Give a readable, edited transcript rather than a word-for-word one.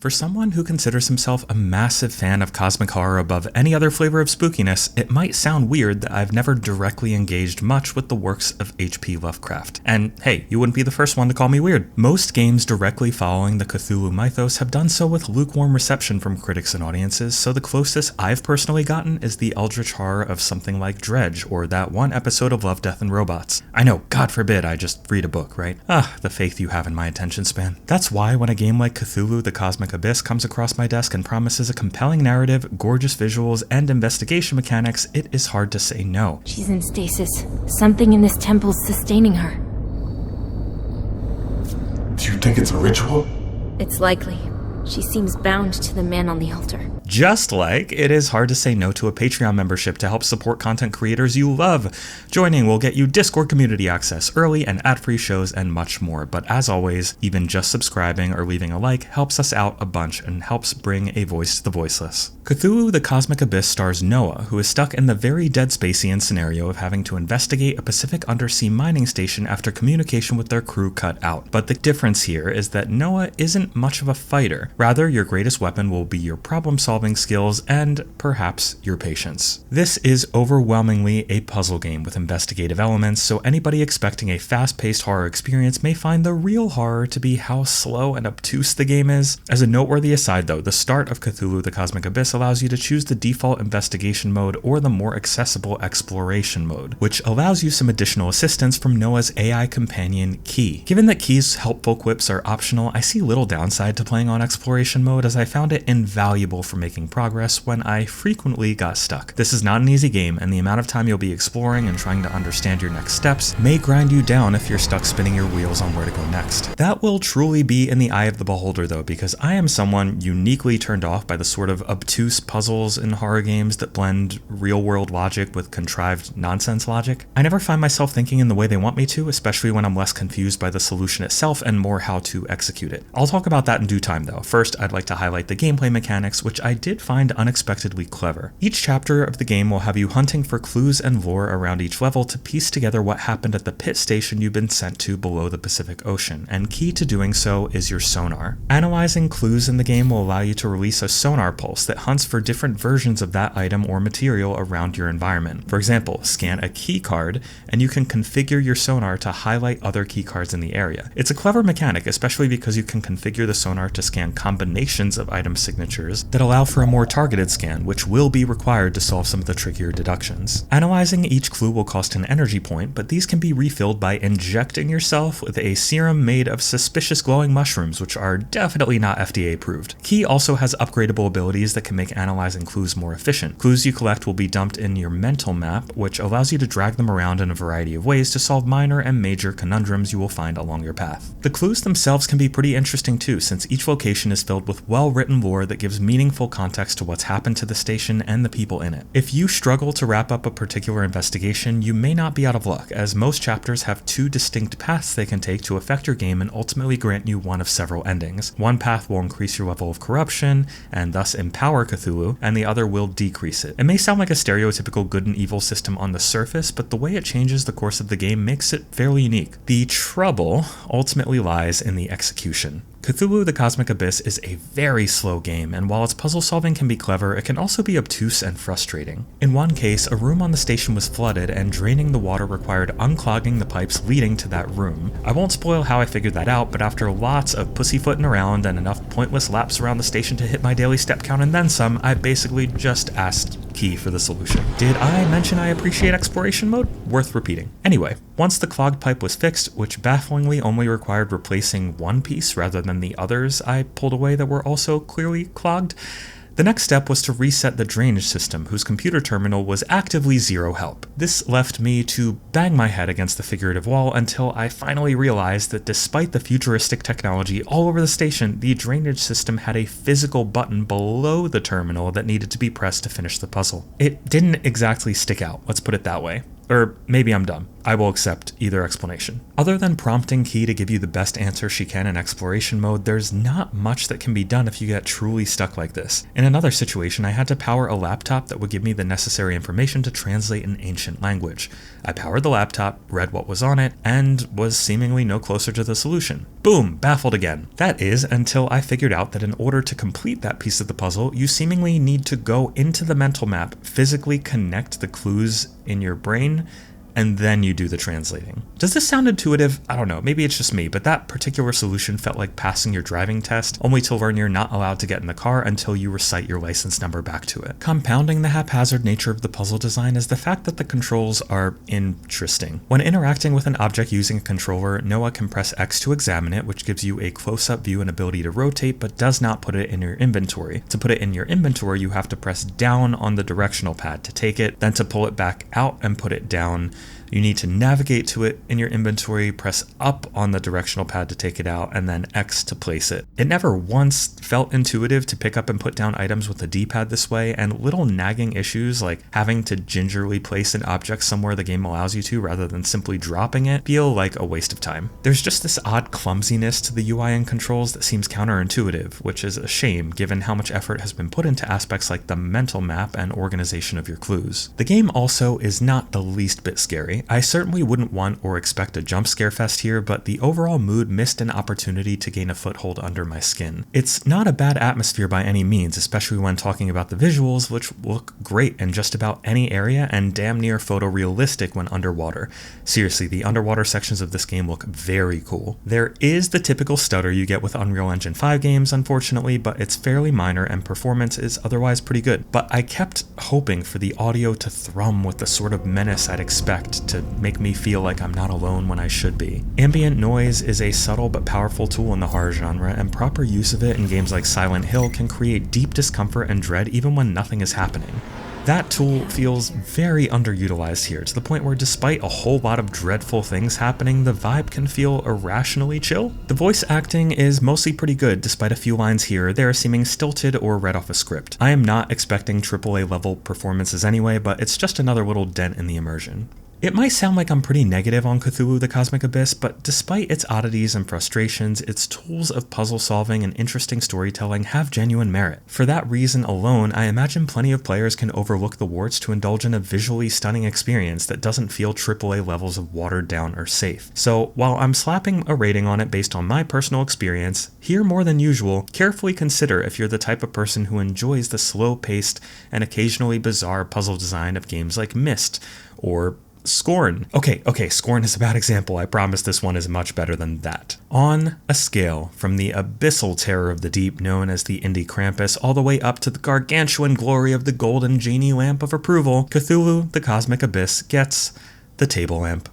For someone who considers himself a massive fan of cosmic horror above any other flavor of spookiness, it might sound weird that I've never directly engaged much with the works of H.P. Lovecraft. And hey, you wouldn't be the first one to call me weird. Most games directly following the Cthulhu mythos have done so with lukewarm reception from critics and audiences, so the closest I've personally gotten is the Eldritch horror of something like Dredge, or that one episode of Love, Death, and Robots. I know, God forbid I just read a book, right? The faith you have in my attention span. That's why when a game like Cthulhu the Cosmic Abyss comes across my desk and promises a compelling narrative, gorgeous visuals, and investigation mechanics, it is hard to say no. She's in stasis. Something in this temple's sustaining her. Do you think it's a ritual? It's likely. She seems bound to the man on the altar. Just like it is hard to say no to a Patreon membership to help support content creators you love. Joining will get you Discord community access, early and ad-free shows, and much more. But as always, even just subscribing or leaving a like helps us out a bunch and helps bring a voice to the voiceless. Cthulhu the Cosmic Abyss stars Noah, who is stuck in the very Dead Spacian scenario of having to investigate a Pacific undersea mining station after communication with their crew cut out. But the difference here is that Noah isn't much of a fighter. Rather, your greatest weapon will be your problem-solving skills and perhaps your patience. This is overwhelmingly a puzzle game with investigative elements, so anybody expecting a fast-paced horror experience may find the real horror to be how slow and obtuse the game is. As a noteworthy aside though, the start of Cthulhu the Cosmic Abyss allows you to choose the default investigation mode or the more accessible exploration mode, which allows you some additional assistance from Noah's AI companion Key. Given that Key's helpful quips are optional, I see little downside to playing on exploration mode, as I found it invaluable for making progress when I frequently got stuck. This is not an easy game, and the amount of time you'll be exploring and trying to understand your next steps may grind you down if you're stuck spinning your wheels on where to go next. That will truly be in the eye of the beholder though, because I am someone uniquely turned off by the sort of obtuse puzzles in horror games that blend real-world logic with contrived nonsense logic. I never find myself thinking in the way they want me to, especially when I'm less confused by the solution itself and more how to execute it. I'll talk about that in due time though. First, I'd like to highlight the gameplay mechanics, which I did find unexpectedly clever. Each chapter of the game will have you hunting for clues and lore around each level to piece together what happened at the pit station you've been sent to below the Pacific Ocean, and key to doing so is your sonar. Analyzing clues in the game will allow you to release a sonar pulse that hunts for different versions of that item or material around your environment. For example, scan a key card and you can configure your sonar to highlight other key cards in the area. It's a clever mechanic, especially because you can configure the sonar to scan combinations of item signatures that allow for a more targeted scan, which will be required to solve some of the trickier deductions. Analyzing each clue will cost an energy point, but these can be refilled by injecting yourself with a serum made of suspicious glowing mushrooms, which are definitely not FDA approved. Key also has upgradable abilities that can make analyzing clues more efficient. Clues you collect will be dumped in your mental map, which allows you to drag them around in a variety of ways to solve minor and major conundrums you will find along your path. The clues themselves can be pretty interesting too, since each location is filled with well-written lore that gives meaningful context to what's happened to the station and the people in it. If you struggle to wrap up a particular investigation, you may not be out of luck, as most chapters have two distinct paths they can take to affect your game and ultimately grant you one of several endings. One path will increase your level of corruption, and thus empower Cthulhu, and the other will decrease it. It may sound like a stereotypical good and evil system on the surface, but the way it changes the course of the game makes it fairly unique. The trouble ultimately lies in the execution. Cthulhu the Cosmic Abyss is a very slow game, and while its puzzle solving can be clever, it can also be obtuse and frustrating. In one case, a room on the station was flooded, and draining the water required unclogging the pipes leading to that room. I won't spoil how I figured that out, but after lots of pussyfooting around and enough pointless laps around the station to hit my daily step count and then some, I basically just asked Key for the solution. Did I mention I appreciate exploration mode? Worth repeating. Anyway, once the clogged pipe was fixed, which bafflingly only required replacing one piece rather than the others I pulled away that were also clearly clogged, the next step was to reset the drainage system, whose computer terminal was actively zero help. This left me to bang my head against the figurative wall until I finally realized that despite the futuristic technology all over the station, the drainage system had a physical button below the terminal that needed to be pressed to finish the puzzle. It didn't exactly stick out, let's put it that way. Or maybe I'm dumb. I will accept either explanation. Other than prompting Key to give you the best answer she can in exploration mode, there's not much that can be done if you get truly stuck like this. In another situation, I had to power a laptop that would give me the necessary information to translate an ancient language. I powered the laptop, read what was on it, and was seemingly no closer to the solution. Boom, baffled again. That is, until I figured out that in order to complete that piece of the puzzle, you seemingly need to go into the mental map, physically connect the clues in your brain, and then you do the translating. Does this sound intuitive? I don't know, maybe it's just me, but that particular solution felt like passing your driving test, only to learn you're not allowed to get in the car until you recite your license number back to it. Compounding the haphazard nature of the puzzle design is the fact that the controls are interesting. When interacting with an object using a controller, Noah can press X to examine it, which gives you a close-up view and ability to rotate, but does not put it in your inventory. To put it in your inventory, you have to press down on the directional pad to take it, then to pull it back out and put it down. You need to navigate to it in your inventory, press up on the directional pad to take it out, and then X to place it. It never once felt intuitive to pick up and put down items with the D-pad this way, and little nagging issues like having to gingerly place an object somewhere the game allows you to rather than simply dropping it feel like a waste of time. There's just this odd clumsiness to the UI and controls that seems counterintuitive, which is a shame given how much effort has been put into aspects like the mental map and organization of your clues. The game also is not the least bit scary. I certainly wouldn't want or expect a jump scare fest here, but the overall mood missed an opportunity to gain a foothold under my skin. It's not a bad atmosphere by any means, especially when talking about the visuals, which look great in just about any area and damn near photorealistic when underwater. Seriously, the underwater sections of this game look very cool. There is the typical stutter you get with Unreal Engine 5 games, unfortunately, but it's fairly minor and performance is otherwise pretty good. But I kept hoping for the audio to thrum with the sort of menace I'd expect to make me feel like I'm not alone when I should be. Ambient noise is a subtle but powerful tool in the horror genre, and proper use of it in games like Silent Hill can create deep discomfort and dread even when nothing is happening. That tool feels very underutilized here, to the point where despite a whole lot of dreadful things happening, the vibe can feel irrationally chill. The voice acting is mostly pretty good, despite a few lines here or there seeming stilted or read off a script. I am not expecting AAA level performances anyway, but it's just another little dent in the immersion. It might sound like I'm pretty negative on Cthulhu the Cosmic Abyss, but despite its oddities and frustrations, its tools of puzzle solving and interesting storytelling have genuine merit. For that reason alone, I imagine plenty of players can overlook the warts to indulge in a visually stunning experience that doesn't feel AAA levels of watered down or safe. So while I'm slapping a rating on it based on my personal experience, here more than usual, carefully consider if you're the type of person who enjoys the slow-paced and occasionally bizarre puzzle design of games like Myst or Scorn. Okay, Scorn is a bad example. I promise this one is much better than that. On a scale from the abyssal terror of the deep known as the Indie Krampus all the way up to the gargantuan glory of the golden genie lamp of approval, Cthulhu the Cosmic Abyss gets the table lamp.